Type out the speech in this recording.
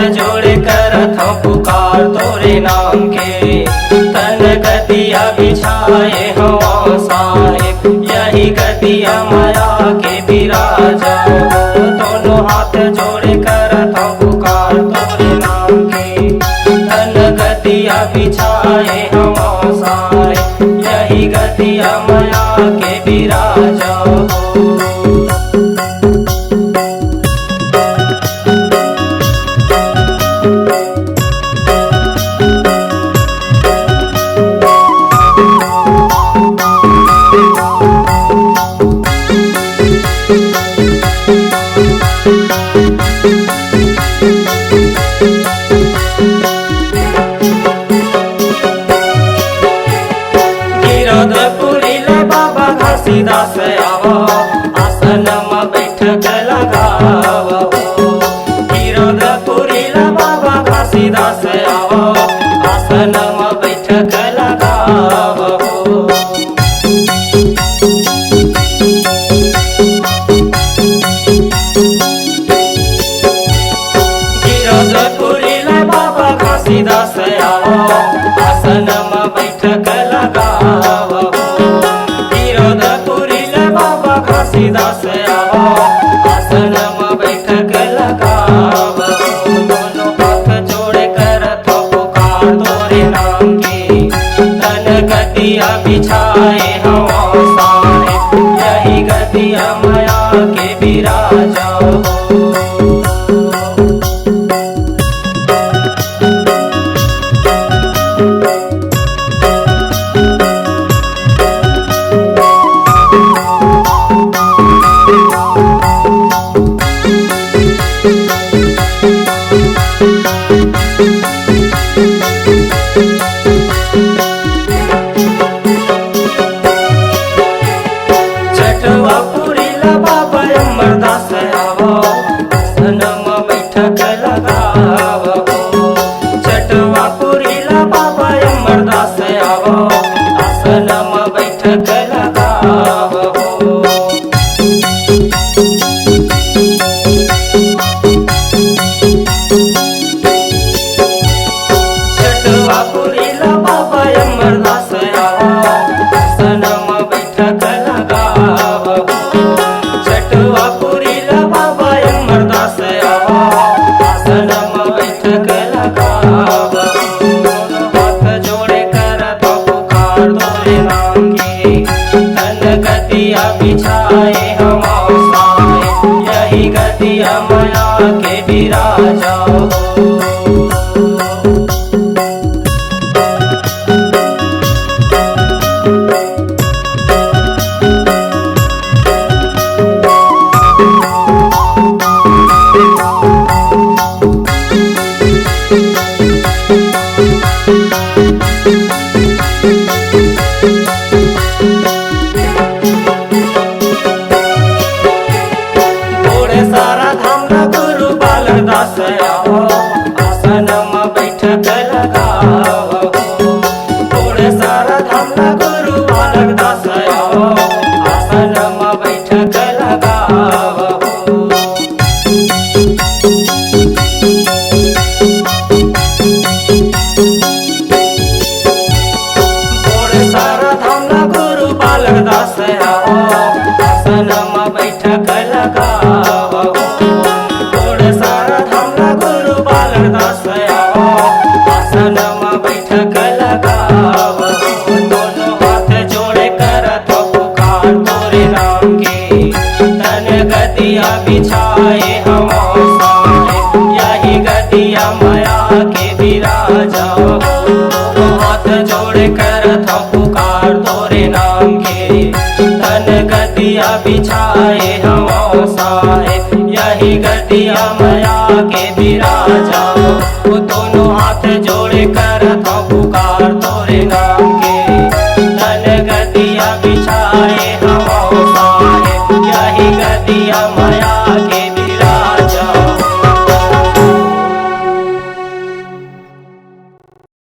जोड़े करत हूँ पुकार तोरे नाम के, तन गतिया बिछाए हवा साहेब, यही गतिया माया के बिराजा। दोनों हाथ जोड़े करत हूँ पुकार तोरे नाम के, तन गतिया बिछाए हवा साहेब, यही गतिया माया के बिराजा। बाबा घासीदास आवो, आसनम बैठक लगावो। गिरधपुरीला बाबा घासीदास आवो, आसनम बैठक लगावो। गिरधपुरीला बाबा घासीदास आवो, आसनम बैठक लगावो। घासीदास आवो, आसनम बैठक लगावो। दोनों हाथ जोड़े करत हूँ पुकार तोरे नाम के, तन गतिया बिछाए हवा साहेब, यही गतिया माया के बिराजा। छठवापुरीला बाबा अमरदास आवो, आसनम बैठक लगावो। छठवापुरीला बाबा अमरदास आवो, आसनम बैठक लगावो। छठवापुरीला बाबा अमरदास आवो, आसनम बैठक लगावो। छठवापुरीला बाबा अमरदास आवो, आसनम बैठक लगावो। हाथ जोड़े करत हूँ पुकार तोरे नाम के, तन गतिया बिछाए हवा साहेब, यही गतिया माया के बिराजा। सारा धाम गुरु बालदास आवो, आसनम बैठक लगावो। थोड़े सारा धाम गुरु बालदास आवो, आसनम बैठक लगावो। थोड़े सारा धाम गुरु बालदास आवो, आसनम बैठक लगावो। थोड़े सारा धाम गुरु बालदास आवो, आसनम बैठक लगावो। दोनों हाथ जोड़े करत हूँ पुकार तोरे नाम के, तन गतिया बिछाए हवा साहेब, यही गतिया माया के बिराजा। हाथ जोड़े करत हूँ पुकार तोरे नाम के, तन गतिया बिछाए हवा साहेब, यही गतिया माया के बिराजा। दोनों हाथ जोड़े कर